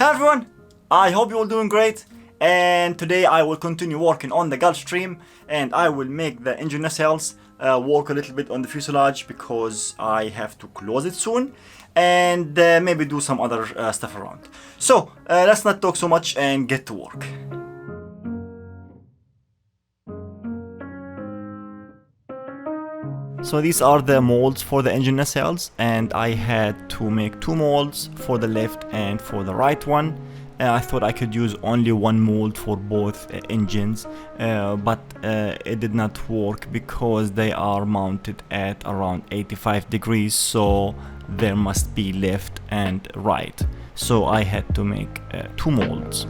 Hey everyone, I hope you're all doing great, and today I will continue working on the Gulfstream and I will make the engine nacelles, work a little bit on the fuselage because I have to close it soon, and maybe do some other stuff around. So let's not talk so much and get to work. So these are the molds for the engine nacelles, and I had to make two molds for the left and for the right one. I thought I could use only one mold for both engines, but it did not work because they are mounted at around 85 degrees, so there must be left and right. So I had to make two molds.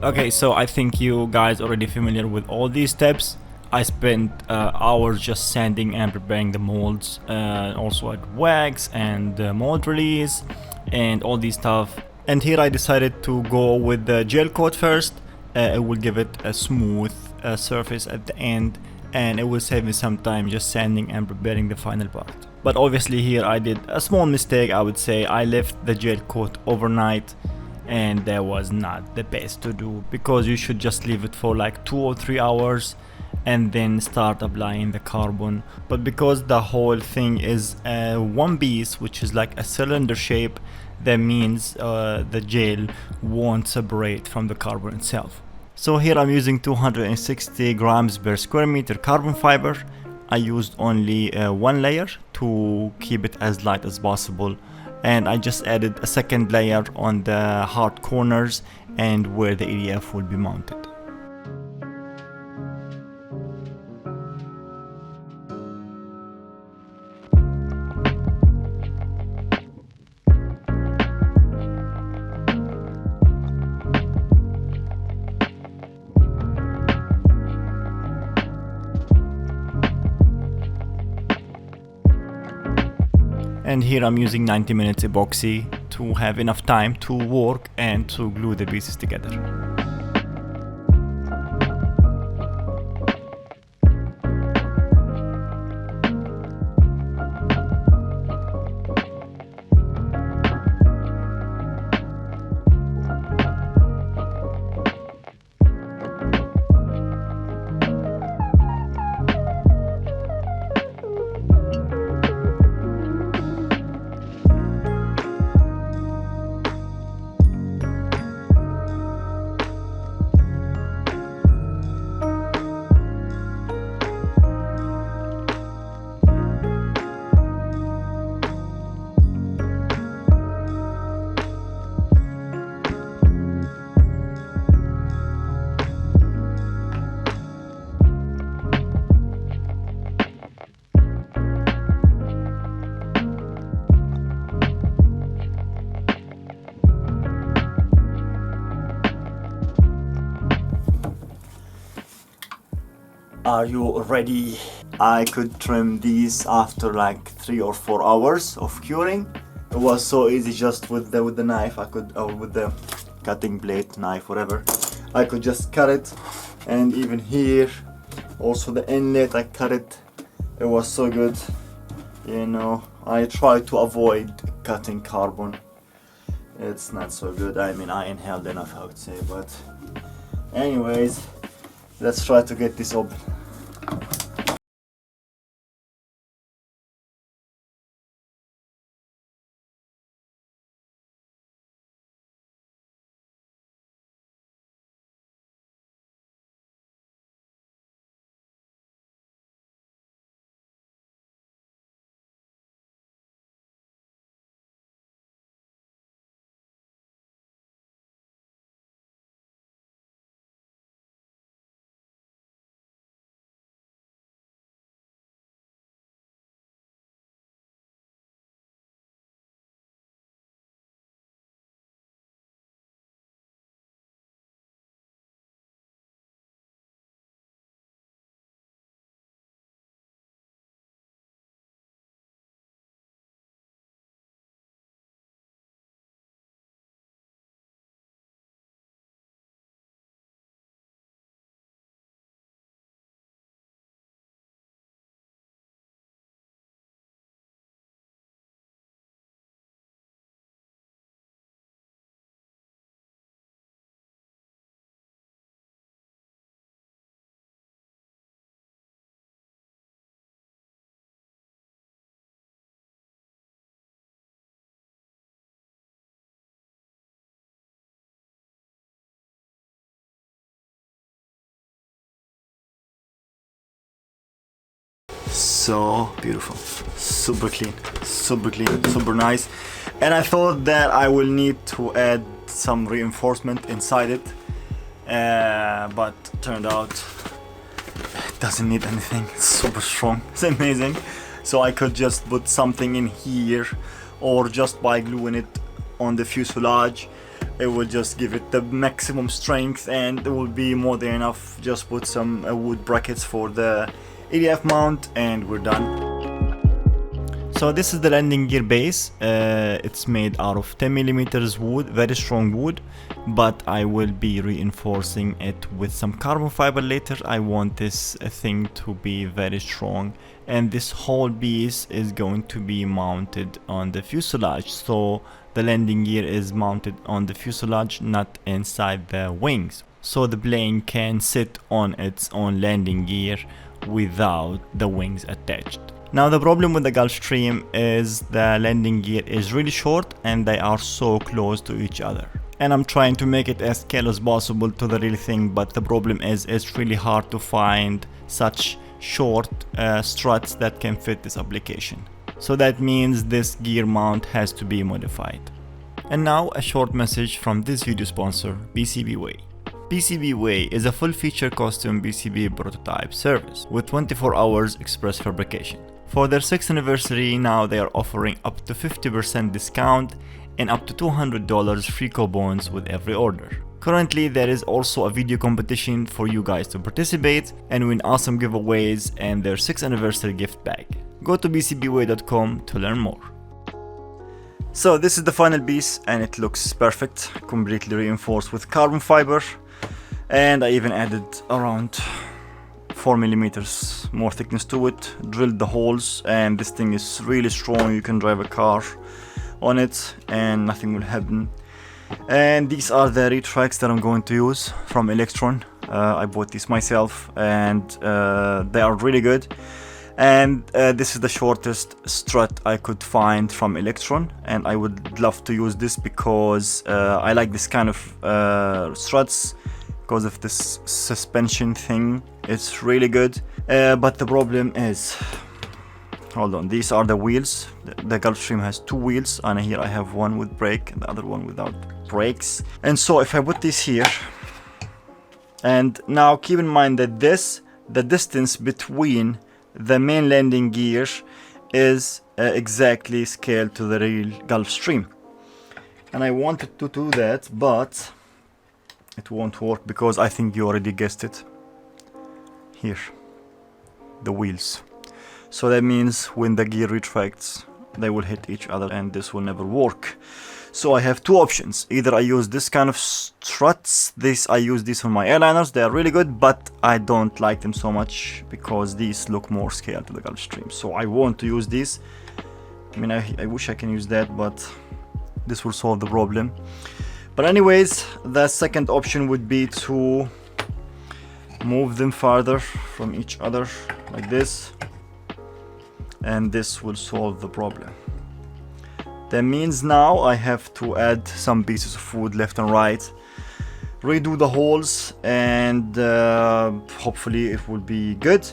Okay, so I think you guys already familiar with all these steps. I spent hours just sanding and preparing the molds, also at wax and mold release and all these stuff. And here I decided to go with the gel coat first. It will give it a smooth surface at the end, and it will save me some time just sanding and preparing the final part. But obviously here I did a small mistake. I would say I left the gel coat overnight, and that was not the best to do because you should just leave it for like 2 or 3 hours and then start applying the carbon. But because the whole thing is one piece, which is like a cylinder shape, that means the gel won't separate from the carbon itself. So here I'm using 260 grams per square meter carbon fiber. I used only one layer to keep it as light as possible, and I just added a second layer on the hard corners and where the EDF will be mounted. And here I'm using 90 minutes epoxy to have enough time to work and to glue the pieces together. Are you ready? I could trim these after like 3 or 4 hours of curing. It was so easy just with the knife. I could, or with the cutting blade, knife, whatever. I could just cut it, and even here, also the inlet, I cut it. It was so good. You know, I try to avoid cutting carbon. It's not so good. I mean, I inhaled enough, I would say, but anyways, let's try to get this open. so beautiful, super clean, super nice. And I thought that I will need to add some reinforcement inside it, but turned out it doesn't need anything. It's super strong, it's amazing. So I could just put something in here, or just by gluing it on the fuselage, it will just give it the maximum strength, and it will be more than enough. Just put some wood brackets for the EDF mount and we're done. So this is the landing gear base. It's made out of 10mm wood, very strong wood, but I will be reinforcing it with some carbon fiber later. I want this thing to be very strong, and this whole piece is going to be mounted on the fuselage. So the landing gear is mounted on the fuselage, not inside the wings. So the plane can sit on its own landing gear without the wings attached. Now the problem with the Gulfstream is the landing gear is really short and they are so close to each other. And I'm trying to make it as scale as possible to the real thing, but the problem is it's really hard to find such short struts that can fit this application. So that means this gear mount has to be modified. And now a short message from this video sponsor, PCBWay. PCBWay is a full-feature custom PCB prototype service with 24 hours express fabrication. For their 6th anniversary, now they are offering up to 50% discount and up to $200 free coupons with every order. Currently, there is also a video competition for you guys to participate and win awesome giveaways and their 6th anniversary gift bag. Go to PCBWay.com to learn more. So this is the final piece and it looks perfect, completely reinforced with carbon fiber, and I even added around 4mm more thickness to it, drilled the holes, and this thing is really strong. You can drive a car on it and nothing will happen. And these are the retracts that I'm going to use from Electron. I bought these myself and they are really good. And this is the shortest strut I could find from Electron, and I would love to use this because I like this kind of struts because of this suspension thing. It's really good, but the problem is, hold on, these are the wheels. The Gulfstream has 2 wheels, and here I have one with brake and the other one without brakes. And so if I put this here, and now keep in mind that the distance between the main landing gear is exactly scaled to the real Gulfstream, and I wanted to do that, but it won't work because I think you already guessed it. Here, the wheels. So that means when the gear retracts, they will hit each other and this will never work. So I have 2 options. Either I use this kind of struts. I use these on my airliners. They are really good, but I don't like them so much because these look more scaled to the Gulfstream. So I want to use these. I mean, I wish I can use that, but this will solve the problem. But anyways, the second option would be to move them farther from each other like this, and this will solve the problem. That means now I have to add some pieces of wood left and right, redo the holes, and hopefully it will be good.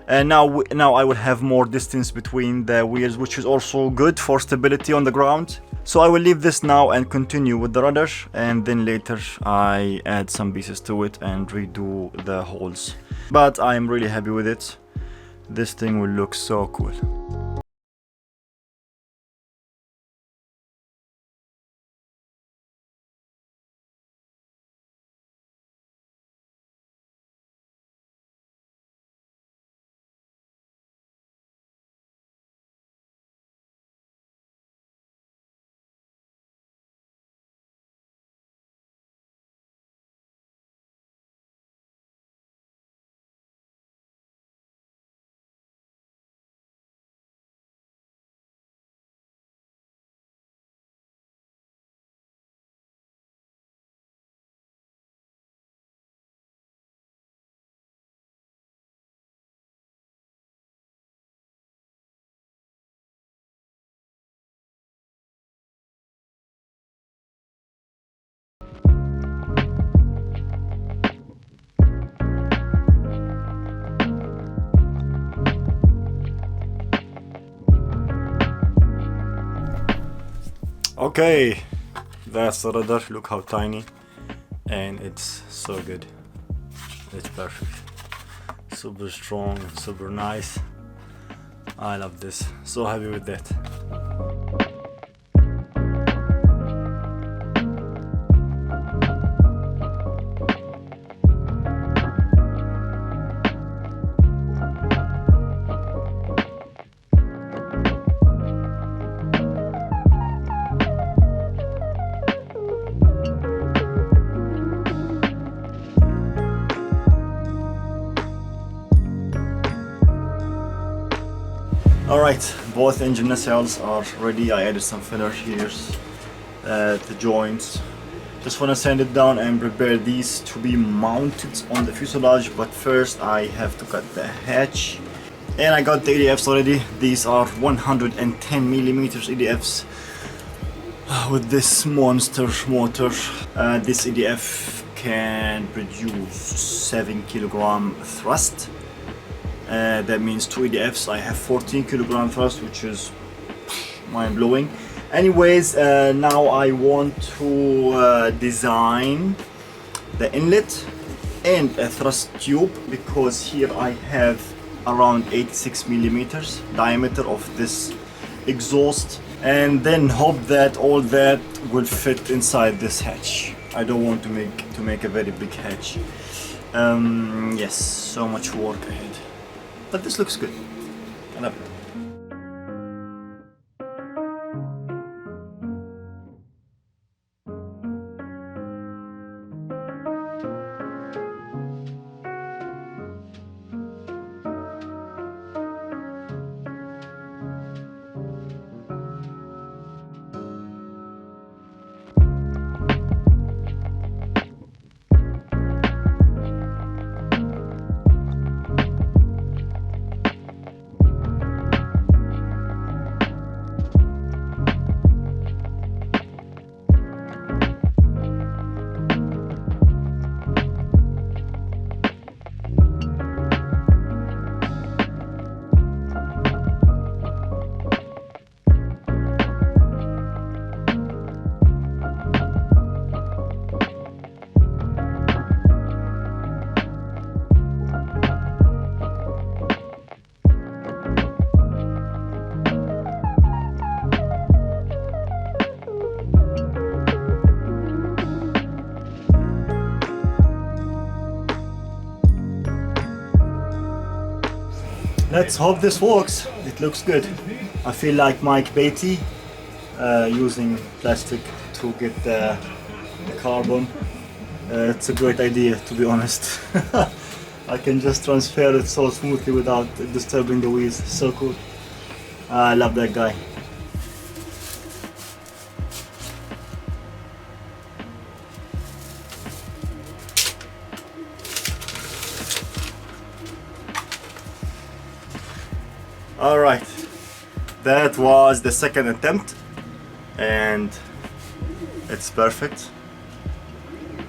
And now I will have more distance between the wheels, which is also good for stability on the ground. So I will leave this now and continue with the rudder, and then later I add some pieces to it and redo the holes. But I'm really happy with it. This thing will look so cool. Okay, that's the rudder. Look how tiny, and it's so good. It's perfect. Super strong, super nice. I love this. So happy with that. Alright, both engine nacelles are ready. I added some filler here at the joints. Just want to sand it down and prepare these to be mounted on the fuselage, but first I have to cut the hatch. And I got the EDFs already. These are 110mm EDFs with this monster motor. This EDF can produce 7 kg thrust. That means 2 EDFs. I have 14 kg thrust, which is mind-blowing. Anyways, now I want to design the inlet and a thrust tube, because here I have around 86mm diameter of this exhaust, and then hope that all that will fit inside this hatch. I don't want to make a very big hatch. Yes, so much work ahead. But this looks good. I love it. Let's hope this works. It looks good. I feel like Mike Beatty using plastic to get the carbon. It's a great idea, to be honest. I can just transfer it so smoothly without disturbing the wheels. So cool. I love that guy. Alright, that was the second attempt and it's perfect.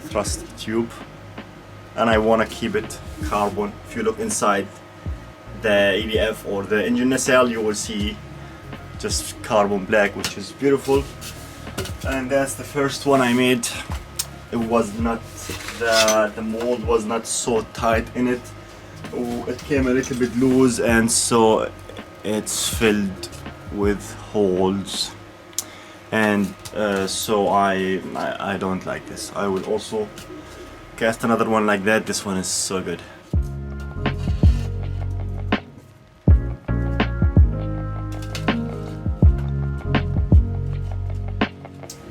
Thrust tube, and I want to keep it carbon. If you look inside the EDF or the engine nacelle, you will see just carbon black, which is beautiful. And that's the first one I made. It was not, the mold was not so tight in it. It came a little bit loose, and so it's filled with holes, and so I don't like this. I will also cast another one like that. This one is so good.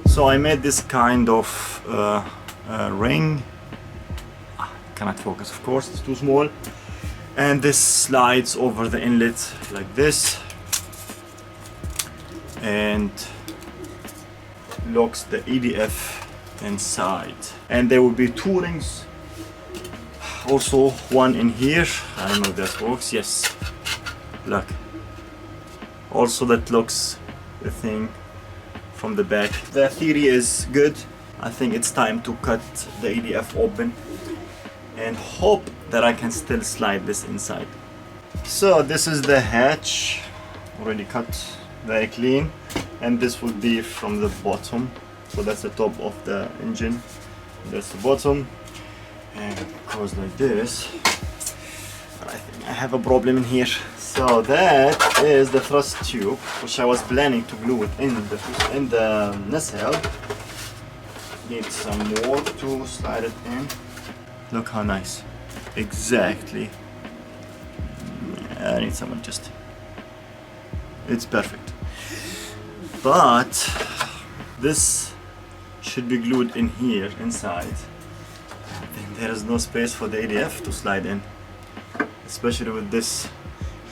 So I made this kind of ring. Cannot focus, of course, it's too small. And this slides over the inlet like this and locks the EDF inside. And there will be two rings, also one in here. I don't know if that works. Yes, look. Also that locks the thing from the back. The theory is good. I think it's time to cut the EDF open and hope that I can still slide this inside. So this is the hatch, already cut, very clean. and this will be from the bottom. So that's the top of the engine, that's the bottom, and it goes like this. But I think I have a problem in here. So that is the thrust tube, which I was planning to glue it in the nacelle. Need some more to slide it in. Look how nice. Exactly. I need some adjusting. It's perfect. But this should be glued in here inside. Then there is no space for the ADF to slide in, especially with this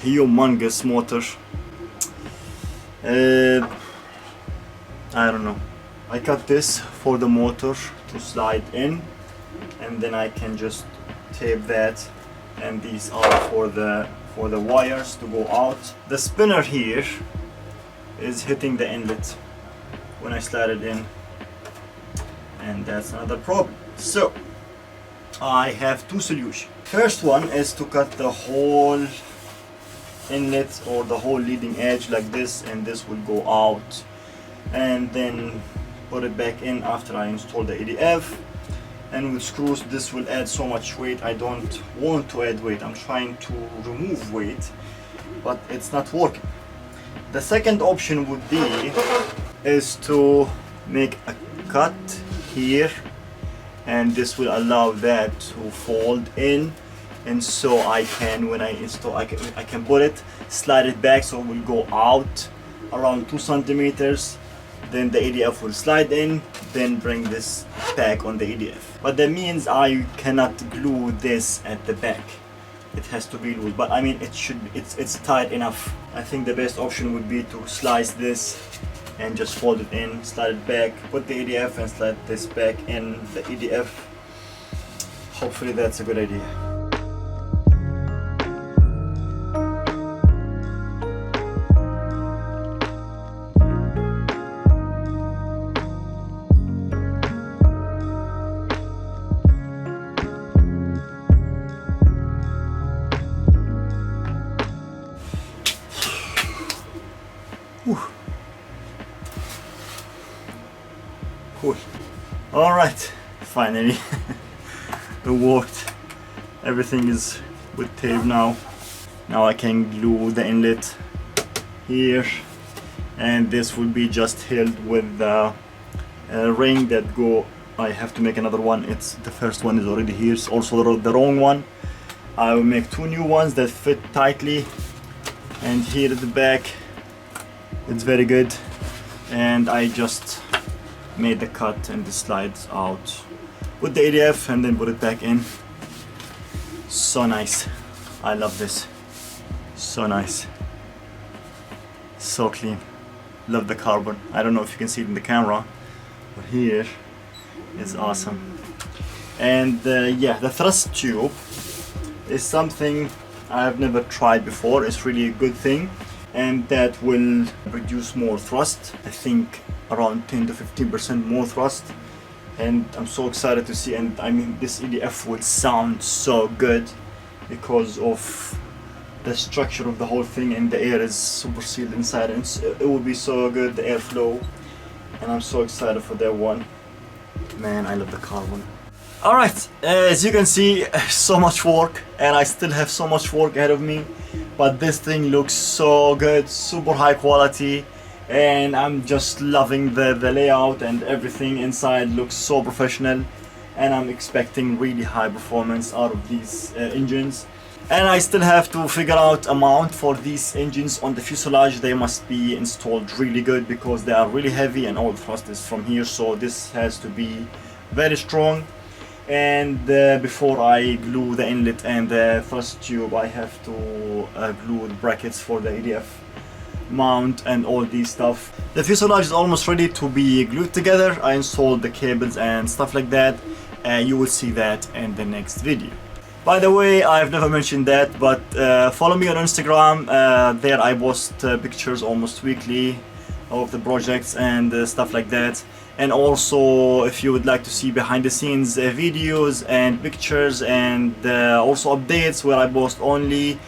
humongous motor. I don't know. I cut this for the motor to slide in, and then I can just tape that, and these are for the wires to go out. The spinner here is hitting the inlet when I slide it in, and that's another problem. So I have two solutions. First one is to cut the whole inlet or the whole leading edge like this, and this will go out, and then put it back in after I install the ADF. And with screws, this will add so much weight. I don't want to add weight. I'm trying to remove weight, but it's not working. The second option would be is to make a cut here, and this will allow that to fold in, and so I can, when I install, I can put it, slide it back, so it will go out around 2 centimeters. Then the ADF will slide in, then bring this back on the ADF. But that means I cannot glue this at the back. It has to be loose, but I mean it's tight enough. I think the best option would be to slice this and just fold it in, slide it back, put the ADF and slide this back in the ADF. Hopefully that's a good idea. Cool. All right, finally it worked. Everything is with tape now. Now I can glue the inlet here, and this will be just held with the ring that go. I have to make another one. It's the first one is already here. It's also the wrong one. I will make 2 new ones that fit tightly, and here at the back it's very good, and I just made the cut and the slides out with the ADF and then put it back in. So nice. I love this. So nice. So clean. Love the carbon. I don't know if you can see it in the camera, but here is awesome. And yeah, the thrust tube is something I've never tried before. It's really a good thing, and that will produce more thrust. I think around 10 to 15% more thrust, and I'm so excited to see. And I mean, this EDF will sound so good because of the structure of the whole thing, and the air is super sealed inside, and it will be so good, the airflow, and I'm so excited for that one. Man, I love the carbon. Alright, as you can see, so much work, and I still have so much work ahead of me, but this thing looks so good, super high quality, and I'm just loving the layout, and everything inside looks so professional, and I'm expecting really high performance out of these engines. And I still have to figure out a mount for these engines on the fuselage. They must be installed really good because they are really heavy, and all the thrust is from here, so this has to be very strong. And before I glue the inlet and the thrust tube, I have to glue the brackets for the ADF mount and all these stuff. The fuselage is almost ready to be glued together. I installed the cables and stuff like that, and you will see that in the next video. By the way, I've never mentioned that, but follow me on Instagram. There I post pictures almost weekly of the projects and stuff like that. And also, if you would like to see behind the scenes videos and pictures, and also updates where I post only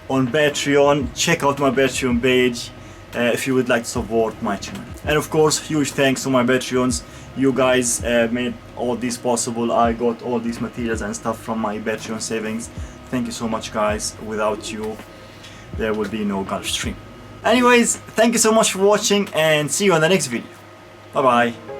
on Patreon, check out my Patreon page. if you would like to support my channel. And of course, huge thanks to my Patreons. You guys made all this possible. I got all these materials and stuff from my Patreon savings. Thank you so much, guys. Without you, there will be no Gulf Stream. Anyways, thank you so much for watching, and see you on the next video. Bye bye.